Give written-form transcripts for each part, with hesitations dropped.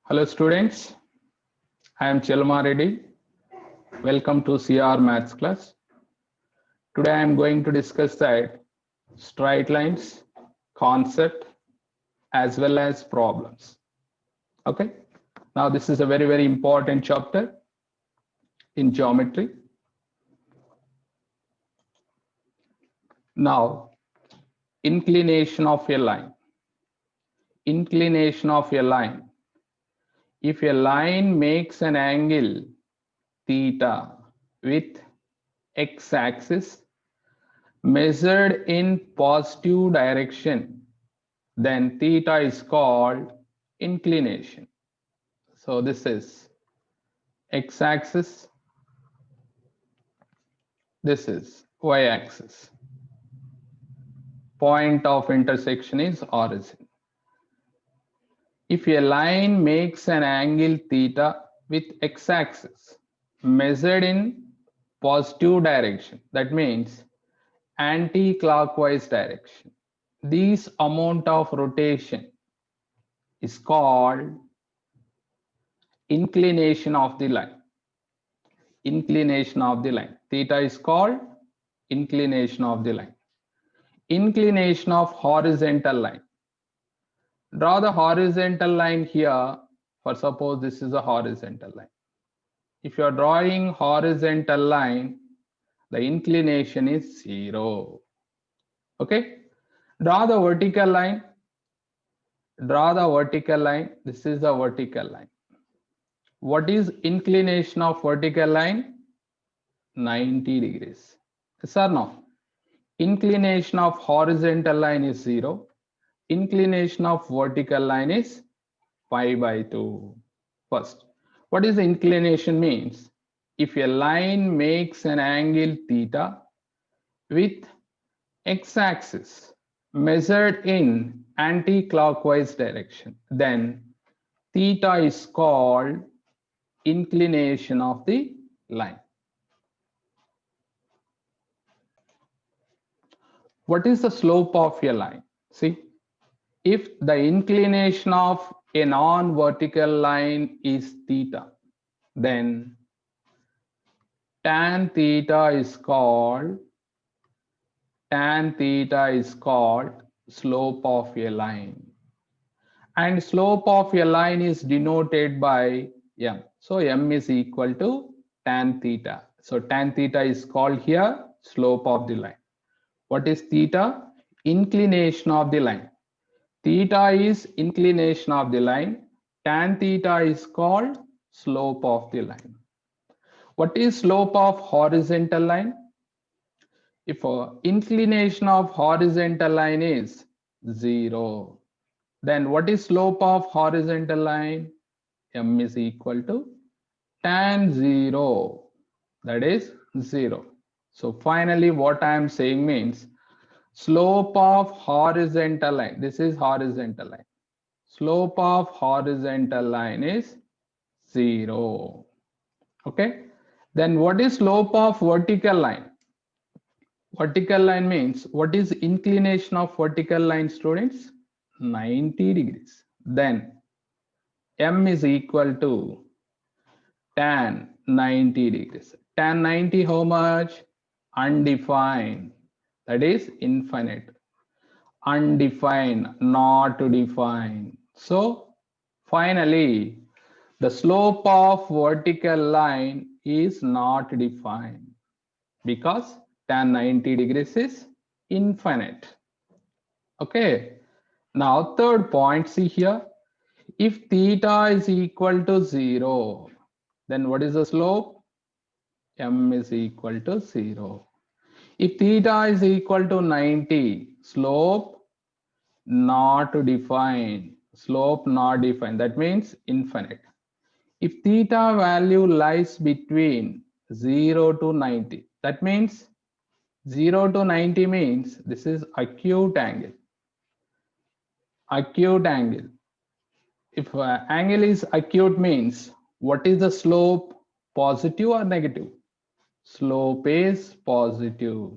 Hello students, I am Chelma Reddy. Welcome to CR Maths class. Today I am going to discuss that straight lines, concept as well as problems. Okay. Now this is a very important chapter in geometry. Now inclination of a line. Inclination of a line. If a line makes an angle theta with x-axis measured in positive direction, then theta is called inclination. So this is x-axis, this is y-axis. Point of intersection is origin. If a line makes an angle theta with x-axis measured in positive direction, that means anti-clockwise direction, this amount of rotation is called inclination of the line. Inclination of the line. Theta is called inclination of the line. Inclination of horizontal line. Draw the horizontal line here. For suppose this is a horizontal line. If you are drawing horizontal line, the inclination is 0. Okay. Draw the vertical line. Draw the vertical line. This is the vertical line. What is inclination of vertical line? 90 degrees. Yes or no? Inclination of horizontal line is 0. Inclination of vertical line is pi by 2. First, what is the inclination means? If a line makes an angle theta with x-axis measured in anti-clockwise direction, then theta is called inclination of the line. What is the slope of a line? See, if the inclination of a non-vertical line is theta, then tan theta is called slope of a line. And slope of a line is denoted by m. So m is equal to tan theta. So tan theta is called here slope of the line. What is theta? Inclination of the line. Theta is inclination of the line. Tan theta is called slope of the line. What is slope of horizontal line? If inclination of horizontal line is 0, then what is slope of horizontal line? M is equal to tan 0, that is 0. So finally what I am saying means slope of horizontal line, this is horizontal line, slope of horizontal line is 0. Okay, then what is slope of vertical line? Vertical line means what is inclination of vertical line, students? 90 degrees. Then m is equal to tan 90 degrees. Tan 90 how much? Undefined, that is infinite. Undefined, not defined. So finally the slope of vertical line is not defined because tan 90 degrees is infinite. Okay. Now third point, see here. If theta is equal to 0, then what is the slope? M is equal to 0. If theta is equal to 90, slope not defined. Slope not defined. That means infinite. If theta value lies between 0 to 90, that means 0 to 90 means this is acute angle. Acute angle. If angle is acute means what is the slope? Positive or negative? Slope is positive.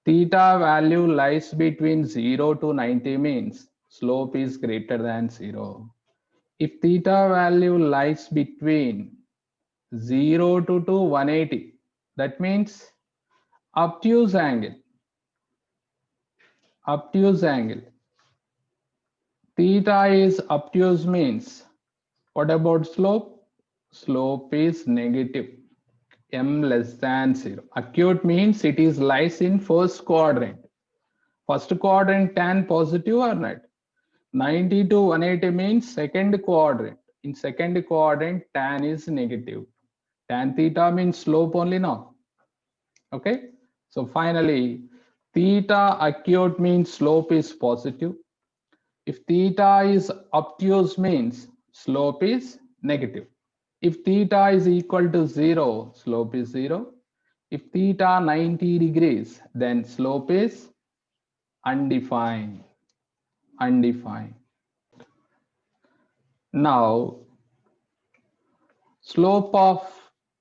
Theta value lies between 0 to 90 means slope is greater than 0. If theta value lies between 0 to 180, that means obtuse angle. Obtuse angle. Theta is obtuse means, what about slope? Slope is negative. M less than 0. Acute means it is lies in first quadrant. First quadrant tan positive or not? 90 to 180 means second quadrant. In second quadrant tan is negative. Tan theta means slope only now. Okay. So finally, theta acute means slope is positive. If theta is obtuse means slope is negative. If theta is equal to 0, slope is 0. If theta 90 degrees, then slope is undefined. Undefined. Now, slope of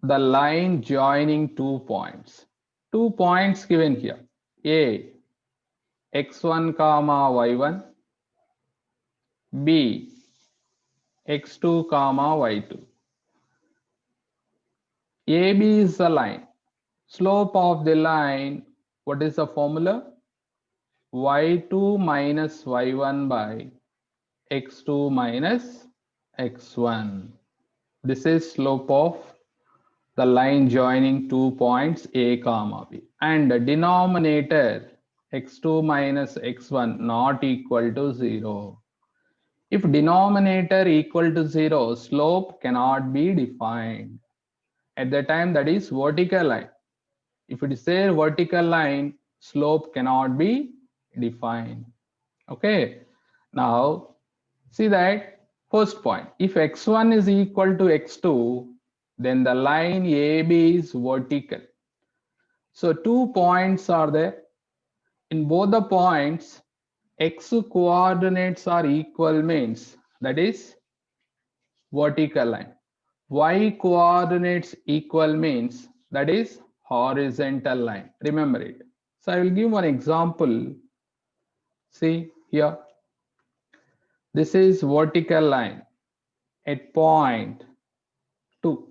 the line joining 2 points. 2 points given here. A, x1 comma y1. B, x2 comma y2. AB is the line. Slope of the line, what is the formula? y2 minus y1 by x2 minus x1. This is slope of the line joining 2 points A comma B. And the denominator x2 minus x1 not equal to 0. If denominator equal to 0, slope cannot be defined. At the time, that is vertical line. If it is a vertical line, slope cannot be defined. Okay. Now, see that first point. If x1 is equal to x2, then the line AB is vertical. So 2 points are there. In both the points, x coordinates are equal means that is vertical line. Y coordinates equal means that is horizontal line. Remember it. So I will give one example. See here. This is vertical line at point 2.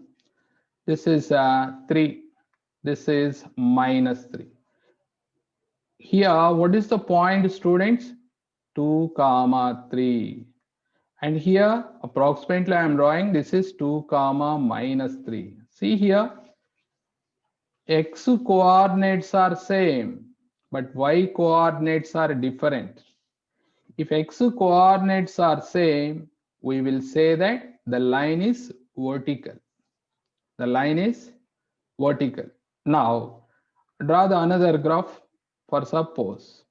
This is 3. This is minus 3. Here, what is the point, students? 2 comma 3. And here, approximately I am drawing, this is 2 comma minus 3. See here, x coordinates are same, but y coordinates are different. If x coordinates are same, we will say that the line is vertical. The line is vertical. Now, draw the another graph. For suppose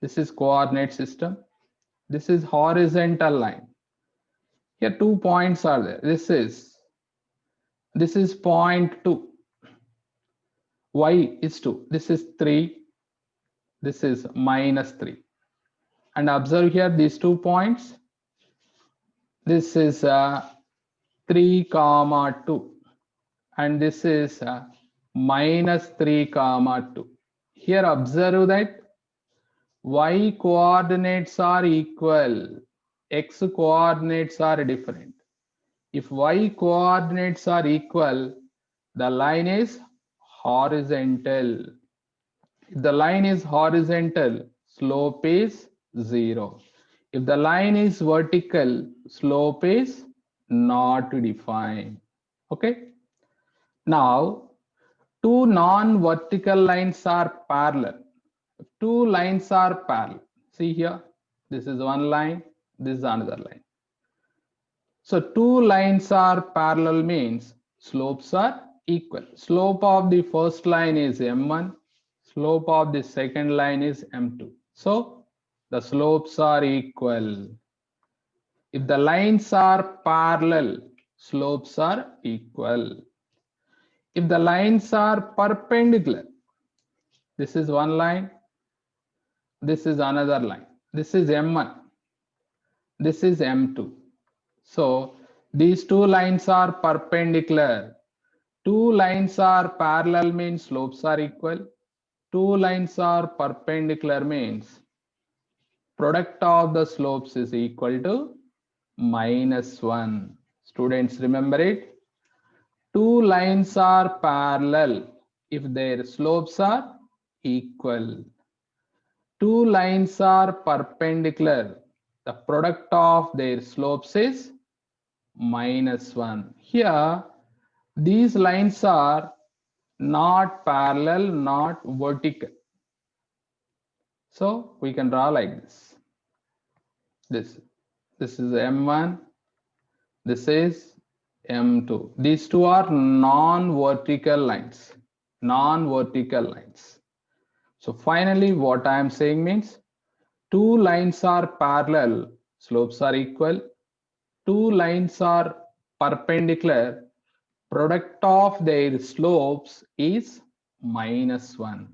this is coordinate system. This is horizontal line. Here 2 points are there. This is point 2. Y is 2. This is 3. This is minus 3. And observe here these 2 points. This is 3 comma 2. And this is minus 3 comma 2. Here observe that y coordinates are equal, x coordinates are different. If y coordinates are equal, the line is horizontal. If the line is horizontal, slope is 0. If the line is vertical, slope is not defined. Okay. Now, two non-vertical lines are parallel. Two lines are parallel. See here, this is one line, this is another line. So two lines are parallel means slopes are equal. Slope of the first line is m1, slope of the second line is m2. So the slopes are equal. If the lines are parallel, slopes are equal. If the lines are perpendicular, this is one line, this is another line. This is m1, this is m2. So these two lines are perpendicular. Two lines are parallel means slopes are equal. Two lines are perpendicular means product of the slopes is equal to -1. Students, remember it. Two lines are parallel if their slopes are equal. Two lines are perpendicular. The product of their slopes is -1. Here, these lines are not parallel, not vertical. So we can draw like this. This is M1, this is M2. These two are non-vertical lines. Non-vertical lines. So finally, what I am saying means two lines are parallel, slopes are equal. Two lines are perpendicular, product of their slopes is -1.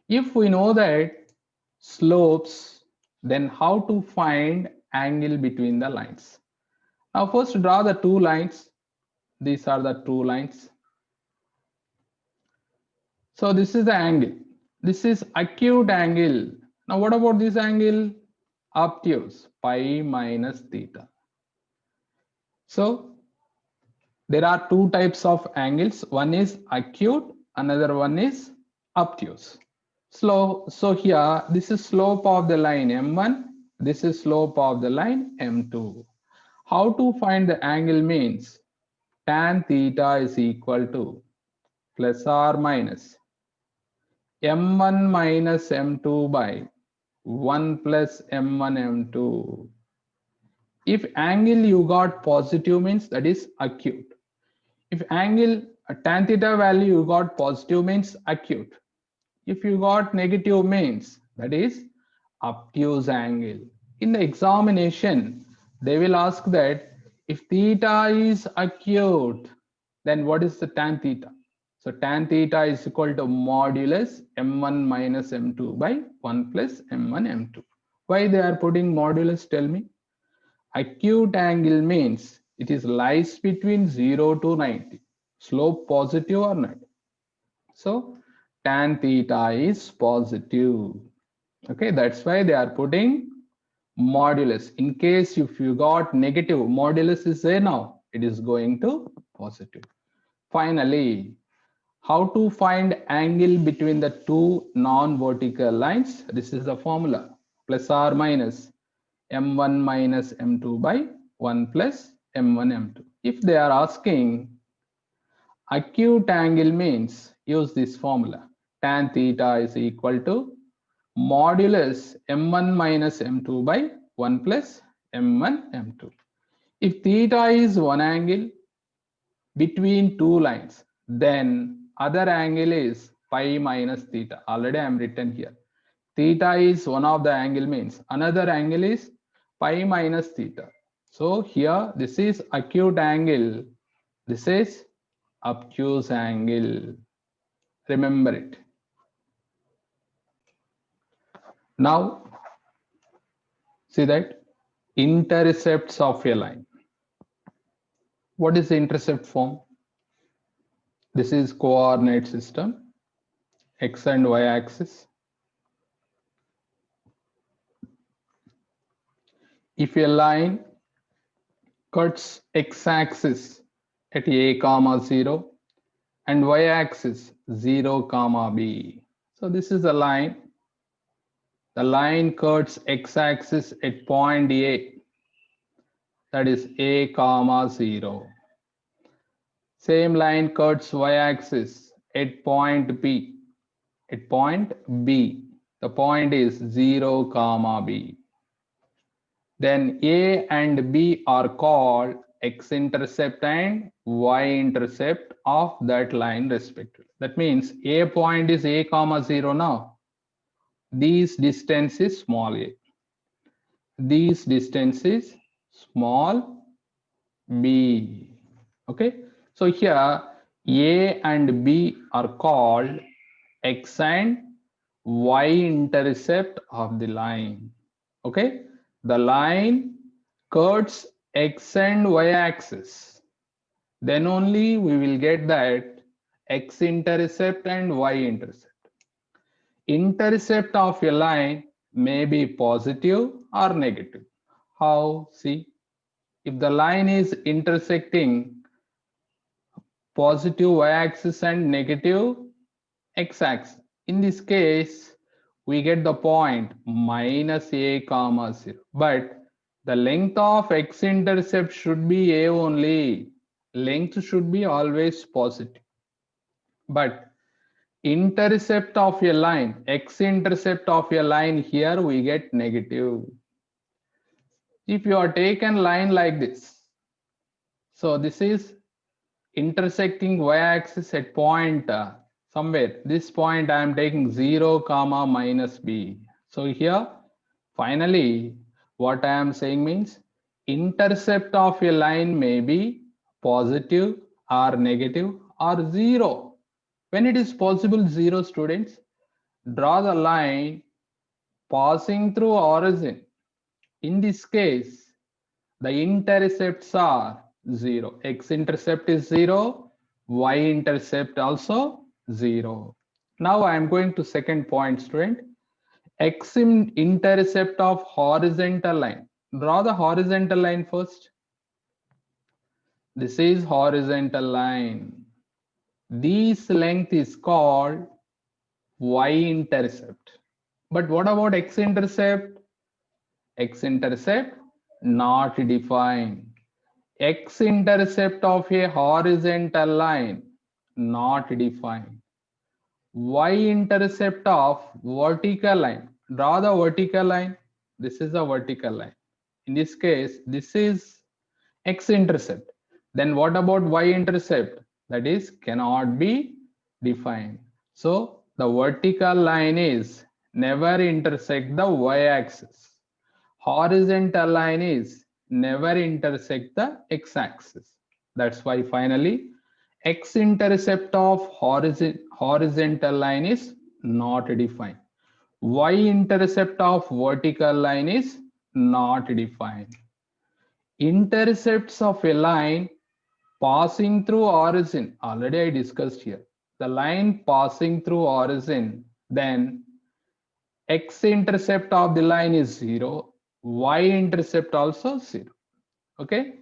If we know that slopes, then how to find angle between the lines? Now first draw the two lines. These are the two lines. So this is the angle. This is acute angle. Now what about this angle? Obtuse, pi minus theta. So there are two types of angles. One is acute, another one is obtuse. So here, this is slope of the line M1. This is slope of the line M2. How to find the angle means tan theta is equal to plus or minus M1 minus M2 by 1 plus M1 M2. If angle you got positive means that is acute. If angle tan theta value you got positive means acute. If you got negative means that is obtuse angle. In the examination, they will ask that if theta is acute, then what is the tan theta? So tan theta is equal to modulus M1 minus M2 by 1 plus M1 M2. Why they are putting modulus? Tell me. Acute angle means it is lies between 0 to 90. Slope positive or negative. So tan theta is positive. Okay, that's why they are putting modulus. In case if you got negative, modulus is there now, it is going to positive. Finally, how to find angle between the two non-vertical lines? This is the formula, plus or minus M1 minus M2 by 1 plus M1 M2. If they are asking acute angle means use this formula. Tan theta is equal to modulus M1 minus M2 by 1 plus M1 M2. If theta is one angle between two lines, then other angle is pi minus theta. Already I am written here. Theta is one of the angle means another angle is pi minus theta. So here this is acute angle. This is obtuse angle. Remember it. Now see that intercepts of a line. What is the intercept form? This is coordinate system, x and y axis. If a line cuts x axis at a comma 0 and y axis 0 comma b. So this is a line. The line cuts x axis at point A, that is a comma 0. Same line cuts y-axis at point B. At point B, the point is 0 comma B. Then A and B are called x-intercept and y-intercept of that line respectively. That means A point is a comma 0 now. This distance is small a. This distance is small b. Okay. So here A and B are called x and y intercept of the line. Okay. The line cuts x and y axis. Then only we will get that x intercept and y intercept. Intercept of a line may be positive or negative. How? See, if the line is intersecting positive y-axis and negative x-axis, in this case we get the point minus a comma 0, but the length of x-intercept should be a only. Length should be always positive, but intercept of a line, x-intercept of a line, here we get negative. If you are taken line like this, so this is intersecting y-axis at point somewhere. This point I am taking 0 comma minus b. So here finally what I am saying means intercept of a line may be positive or negative or 0. When it is possible 0, students, draw the line passing through origin. In this case, the intercepts are 0. X-intercept is 0, y-intercept also 0. Now I am going to second point, student. X-intercept of horizontal line. Draw the horizontal line first. This is horizontal line. This length is called y-intercept. But what about x-intercept? X-intercept not defined. X-intercept of a horizontal line not defined. Y-intercept of vertical line. Draw the vertical line. This is a vertical line. In this case, this is x-intercept. Then what about y-intercept? That is cannot be defined. So the vertical line is never intersect the y-axis. Horizontal line is never intersect the x-axis. That's why finally x-intercept of horizontal line is not defined. Y-intercept of vertical line is not defined. Intercepts of a line passing through origin, already I discussed here. The line passing through origin, then x-intercept of the line is 0, y-intercept also 0. Okay.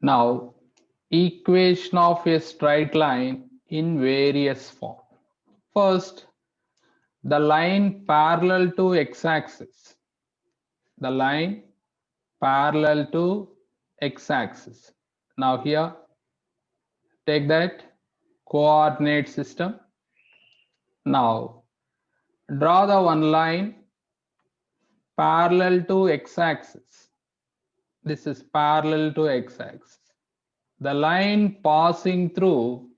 Now, equation of a straight line in various form. First, the line parallel to x-axis. The line parallel to x-axis. Now here, take that coordinate system. Now, draw the one line parallel to x-axis. This is parallel to x-axis. The line passing through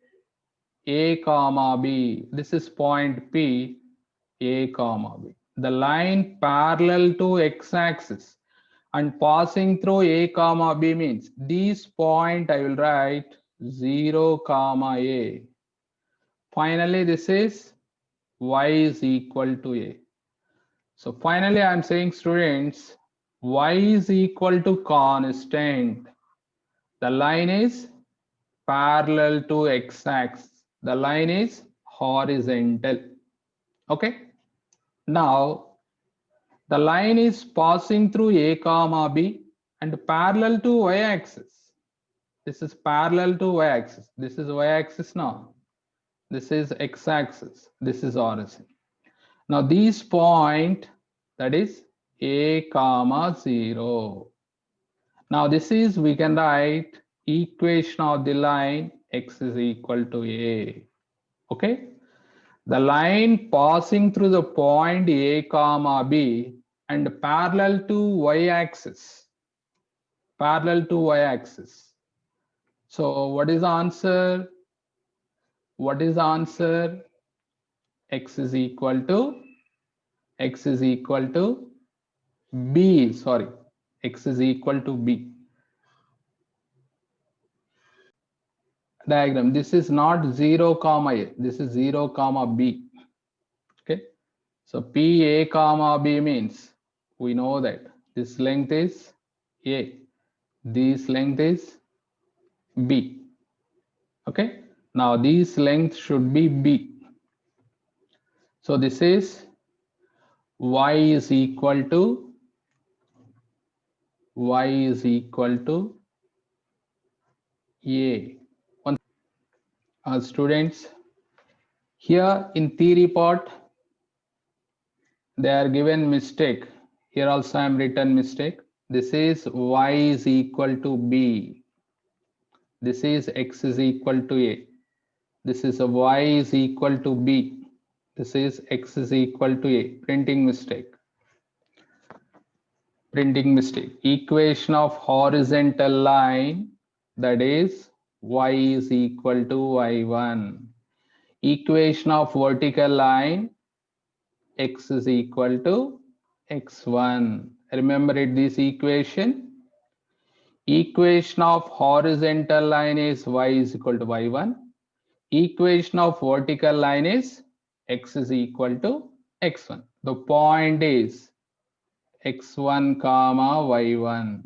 A comma B. This is point P, A comma B. The line parallel to x-axis and passing through A comma B means this point I will write 0 comma A. Finally, this is y is equal to A. So finally, I am saying, students, y is equal to constant. The line is parallel to x-axis. The line is horizontal. Okay. Now, the line is passing through A comma B and parallel to y-axis. This is parallel to y-axis. This is y-axis now. This is x-axis. This is origin. Now, this point, that is A comma 0. Now, this is, we can write equation of the line x is equal to A. Okay. The line passing through the point A comma B and parallel to y-axis. Parallel to y-axis. So what is the answer? What is the answer? X is equal to B. Sorry, X is equal to B. Diagram. This is not 0 comma A. This is 0 comma B. Okay. So P A comma B means we know that this length is A. This length is B. Okay. Now this length should be B. So this is y is equal to y is equal to a. Students, here in theory part, they are given mistake. Here also I am written mistake. This is y is equal to b. This is x is equal to a. This is a y is equal to b. This is x is equal to a. Printing mistake. Printing mistake. Equation of horizontal line, that is y is equal to y1. Equation of vertical line, x is equal to x1. Remember it, this equation. Equation of horizontal line is y is equal to y1. Equation of vertical line is x is equal to x1. The point is x1 comma y1.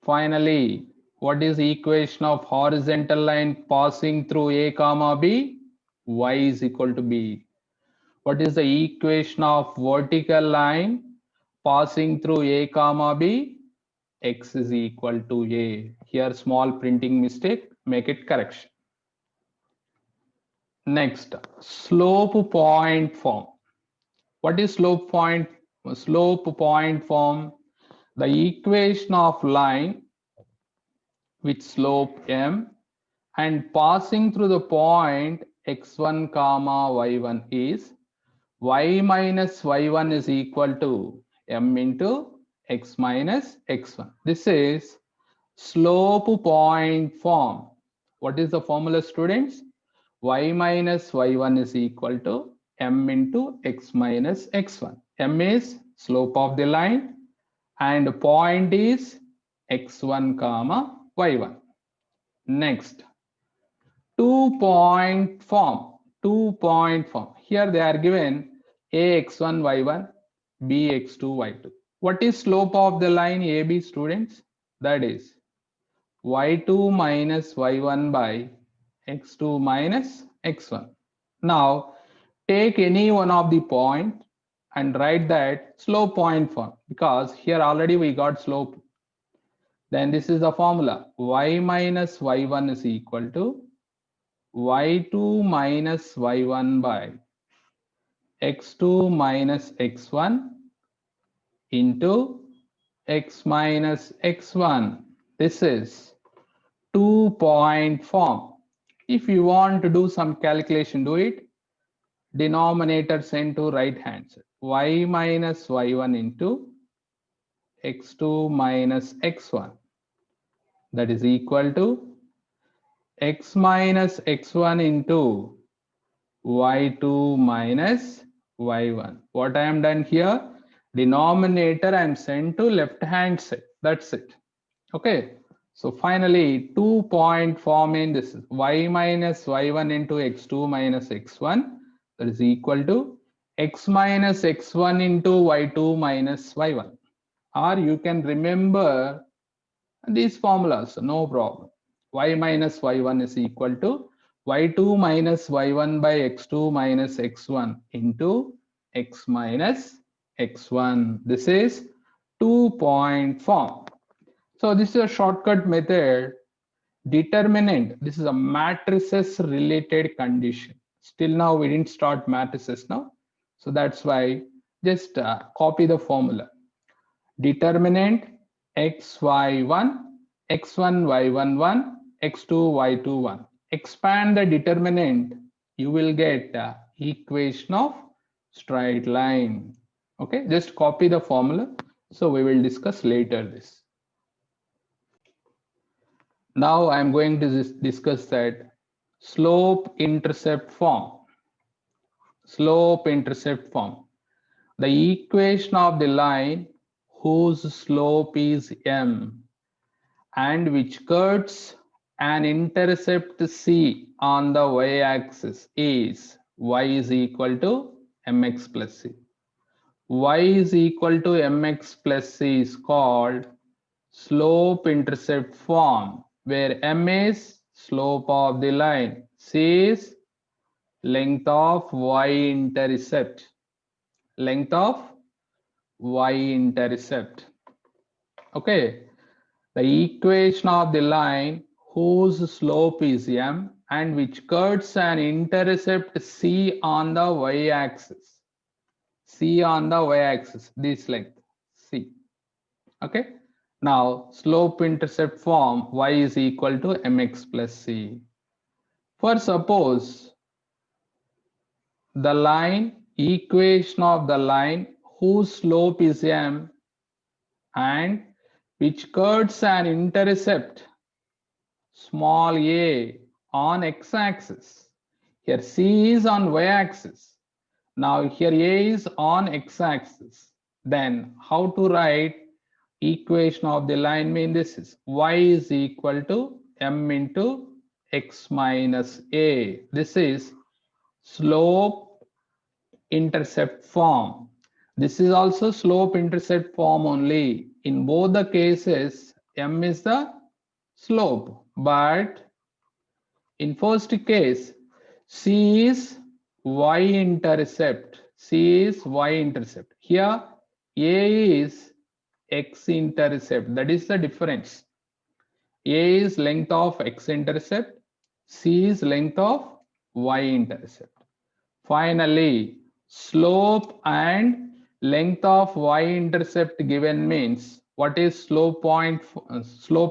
Finally, what is equation of horizontal line passing through a comma b? Y is equal to b. What is the equation of vertical line passing through a comma b? X is equal to a. Here small printing mistake, make it correction. Next, slope point form. What is slope point form? The equation of line with slope m and passing through the point x1 comma y1 is y minus y1 is equal to m into x minus x1. This is slope point form. What is the formula, students? Y minus y1 is equal to m into x minus x1. M is slope of the line and point is x1 comma y1. Next, 2-point form. 2-point form. Here they are given ax1 y1, bx2 y2. What is slope of the line AB, students? That is y2 minus y1 by x2 minus x1. Now take any one of the point and write that slope point form, because here already we got slope. Then this is the formula, y minus y1 is equal to y2 minus y1 by x2 minus x1 into x minus x1. This is 2-point form. If you want to do some calculation, do it. Denominator send to right hand side. Y minus y1 into x2 minus x1. That is equal to x minus x1 into y2 minus y1. What I am done here? Denominator I am sent to left hand side. That's it. Okay. So finally, 2-point form in this is y minus y1 into x2 minus x1, that is equal to x minus x1 into y2 minus y1. Or you can remember these formulas, no problem. Y minus y1 is equal to y2 minus y1 by x2 minus x1 into x minus x1. This is 2-point form. So this is a shortcut method. Determinant, this is a matrices related condition. Still now we didn't start matrices now. So that's why just copy the formula. Determinant xy1, x1 y11, x2 y21. Expand the determinant, you will get equation of straight line. Okay, just copy the formula. So we will discuss later this. Now I am going to discuss that slope intercept form. Slope intercept form. The equation of the line whose slope is m and which cuts an intercept c on the y-axis is y is equal to mx plus c. Y is equal to mx plus c is called slope intercept form, where m is slope of the line, c is length of y-intercept. Length of y-intercept. Okay, the equation of the line whose slope is m and which cuts an intercept c on the y-axis. C on the y-axis, this length c. Okay. Now slope intercept form y is equal to mx plus c. For suppose the line equation of the line whose slope is m and which cuts an intercept small a on x-axis. Here c is on y-axis. Now here a is on x-axis. Then how to write equation of the line mean this is y is equal to m into x minus a. This is slope intercept form. This is also slope intercept form only. In both the cases, m is the slope, but in first case, c is y-intercept. C is y-intercept. Here, a is x-intercept. That is the difference. A is length of x-intercept. C is length of y-intercept. Finally, slope and length of y-intercept given means what is slope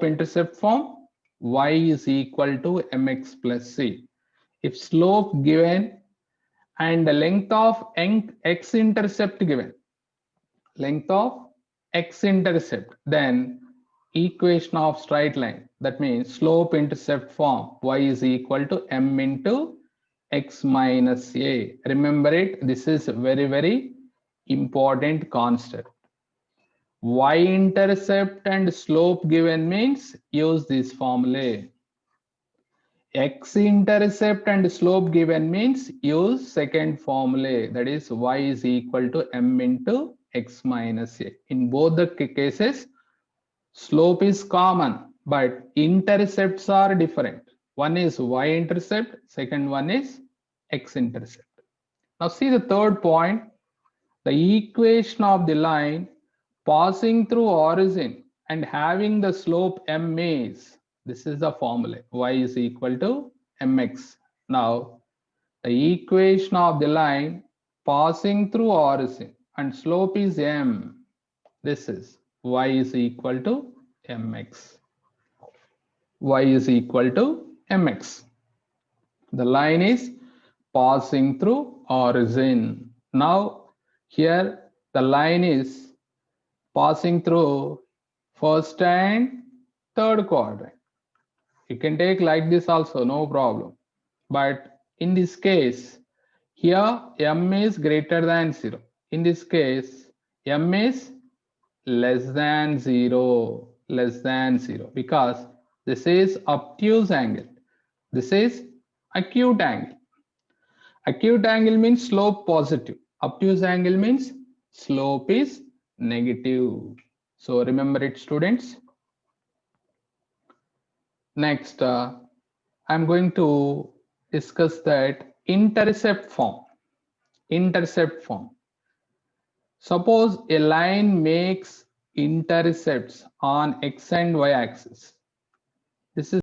intercept form? Y is equal to mx plus c. If slope given and the length of x-intercept given, length of x-intercept, then equation of straight line, that means slope intercept form y is equal to m into x minus a. Remember it, this is very important concept. Y-intercept and slope given means use this formula. X-intercept and slope given means use second formula, that is y is equal to m into x minus a. In both the cases, slope is common, but intercepts are different. One is y-intercept, second one is x-intercept. Now see the third point, the equation of the line passing through origin and having the slope m is, this is the formula, y is equal to mx. Now the equation of the line passing through origin and slope is m, this is y is equal to mx. Y is equal to mx. The line is passing through origin. Now here the line is passing through first and third quadrant. You can take like this also, no problem. But in this case, here m is greater than 0. In this case, m is less than 0, because this is obtuse angle. This is acute angle. Acute angle means slope positive. Obtuse angle means slope is negative. So remember it, students. Next, I'm going to discuss that intercept form. Intercept form. Suppose a line makes intercepts on x and y axis. This is